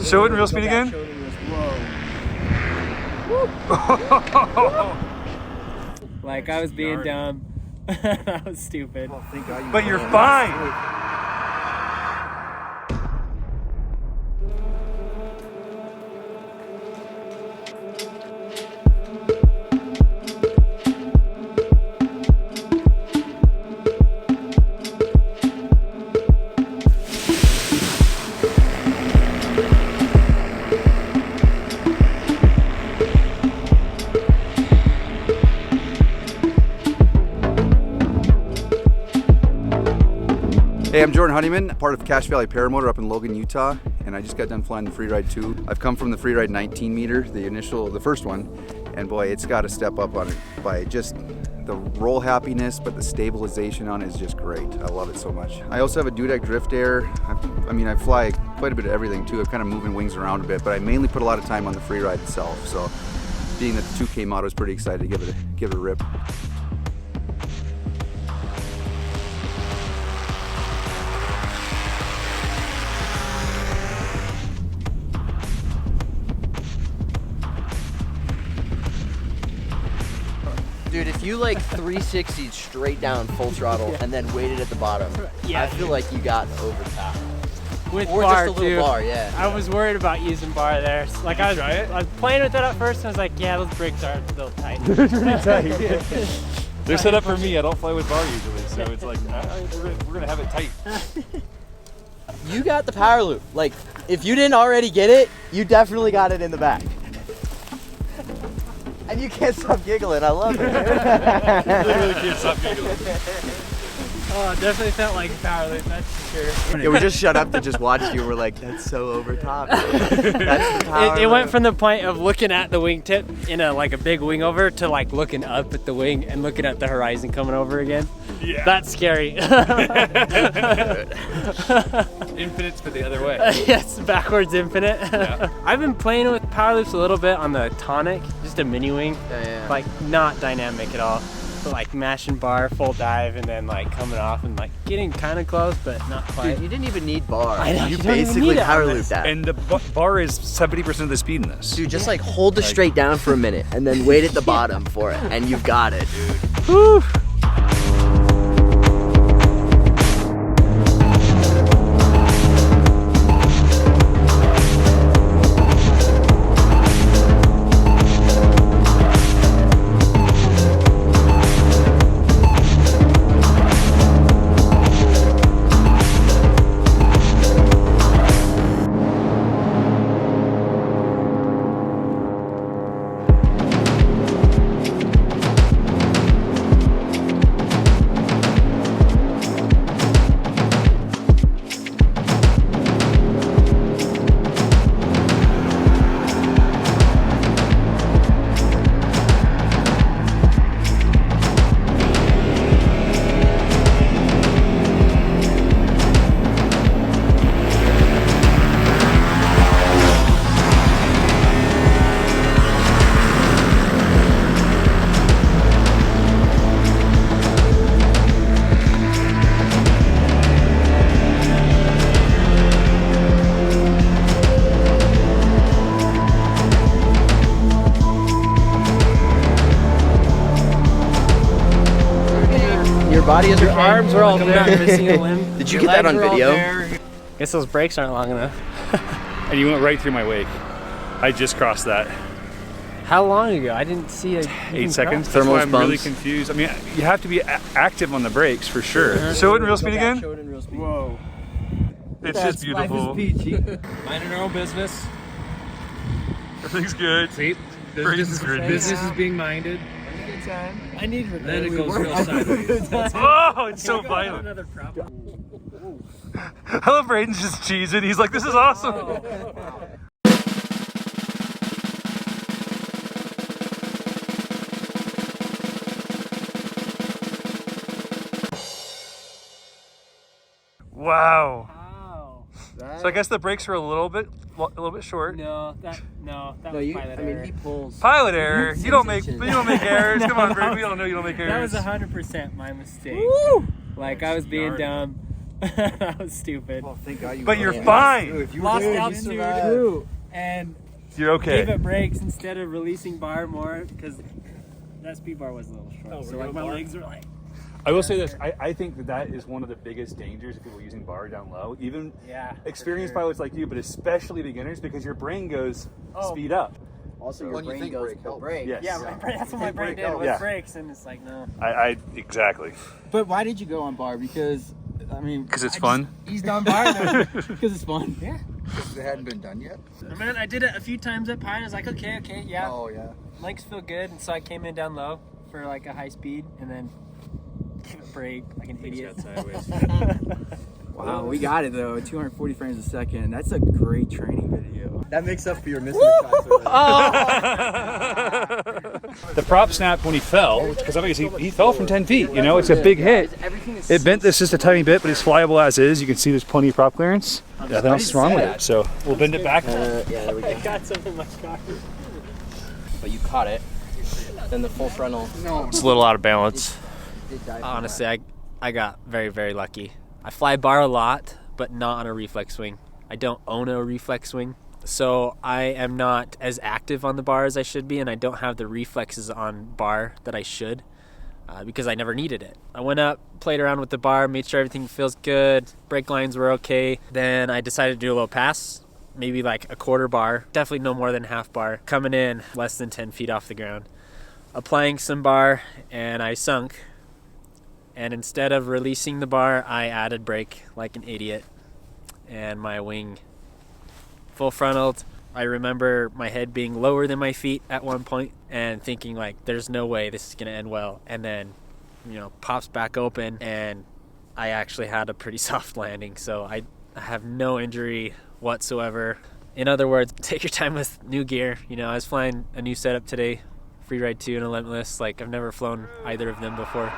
Show it in real speed again. Whoa. Like I was being dumb. That was stupid. But you're fine. Hey, I'm Jordan Honeyman, part of Cache Valley Paramotor up in Logan, Utah, and I just got done flying the Freeride 2. I've come from the Freeride 19 meter, the first one, and boy, it's got to step up on it by just the roll happiness, but the stabilization on it is just great. I love it so much. I also have a Dudek Drift Air. I fly quite a bit of everything too. I'm kind of moving wings around a bit, but I mainly put a lot of time on the Freeride itself. So, being that the 2 came out, I was pretty excited to give it a rip. Dude, if you like 360'd straight down full throttle and then waited at the bottom, yeah, I feel like you got over top. With or bar, just a little too. bar, yeah. I was worried about using bar there. Like I was playing with it at first and I was like, yeah, those brakes are a little tight. They're pretty tight. They're set up for me. I don't fly with bar usually, so it's like, we're gonna have it tight. You got the power loop. Like, if you didn't already get it, you definitely got it in the back. And you can't stop giggling. I love it. Literally can't stop giggling. Oh, it definitely felt like a power loop, that's for sure. Yeah, we just shut up to just watch you. We're like, that's so over top. That's the power It went from the point of looking at the wingtip in a big wing over to like looking up at the wing and looking at the horizon coming over again. Yeah. That's scary. Infinite's but the other way. Yes, backwards infinite. Yeah. I've been playing with power loops a little bit on the Tonic, just a mini wing. Yeah. Like not dynamic at all. But like mashing bar, full dive, and then like coming off and like getting kind of close, but not quite. Dude, you didn't even need bar. I know, you don't even basically need it power on loop this. that. And the bar is 70% of the speed in this. Dude, just like hold the straight down for a minute and then wait at the bottom for it, and you've got it, dude. Whew. Body is Your arms are all there, missing a limb. Did you get that on video? Guess those brakes aren't long enough. And you went right through my wake. I just crossed that. How long ago? I didn't see it. 8 seconds. That's Thermal why I'm really bumps. confused. I mean, you have to be active on the brakes for sure. Show it in real speed again. Show it in real speed. Whoa. It's just beautiful. Minding our own business. Everything's good. See, business is being minded. I need revenge. Then it goes real sideways. Oh, it's so violent. Another problem. I love Brayden's just cheesing. He's like, this is awesome. Wow. So I guess the brakes are a little bit short. No, that was pilot error. he pulls. Pilot error. You don't make errors. Come on, Brayden. We all know you don't make errors. That was 100% my mistake. Woo! Like I was being dumb. That was stupid. Well, thank God you But were you're okay. fine. If you were Lost there, you altitude survived. too, and You're okay. gave it brakes instead of releasing bar more because that speed bar was a little short. So like my legs were like. I will say this, I think that is one of the biggest dangers of people using bar down low. Even experienced pilots like you, but especially beginners, because your brain goes speed up. Also, your When you brain think goes brake no helps. brake. Yes. Yeah, my brain, that's what my brain did with brakes, and it's like no. I exactly. But why did you go on bar? Because, I mean... Because it's fun. Eased on bar, though. Because it's fun. Yeah. Because it hadn't been done yet. I mean, I did it a few times up high, and I was like, okay, yeah. Oh, yeah. Legs feel good, and so I came in down low for like a high speed, and then give it brake like an idiot. Wow, we got it, though. 240 frames a second. That's a great training video. That makes up for your missing shots. The prop snapped when he fell, because obviously he fell from 10 feet, you know, it's a big hit. It bent this just a tiny bit, but it's flyable as is. You can see there's plenty of prop clearance. Nothing else wrong with it, so we'll bend it back. Yeah, there we I go. got something in my car. But you caught it. Then the full frontal. It's a little out of balance. Honestly, I got very, very lucky. I fly bar a lot, but not on a reflex wing. I don't own a reflex wing, so I am not as active on the bar as I should be, and I don't have the reflexes on bar that I should because I never needed it. I went up, played around with the bar, made sure everything feels good, brake lines were okay. Then I decided to do a low pass, maybe like a quarter bar, definitely no more than half bar, coming in less than 10 feet off the ground. Applying some bar, and I sunk. And instead of releasing the bar, I added brake like an idiot. And my wing full frontaled. I remember my head being lower than my feet at one point and thinking like, there's no way this is gonna end well. And then, you know, pops back open and I actually had a pretty soft landing. So I have no injury whatsoever. In other words, take your time with new gear. You know, I was flying a new setup today, Freeride 2 and a Limitless. Like I've never flown either of them before.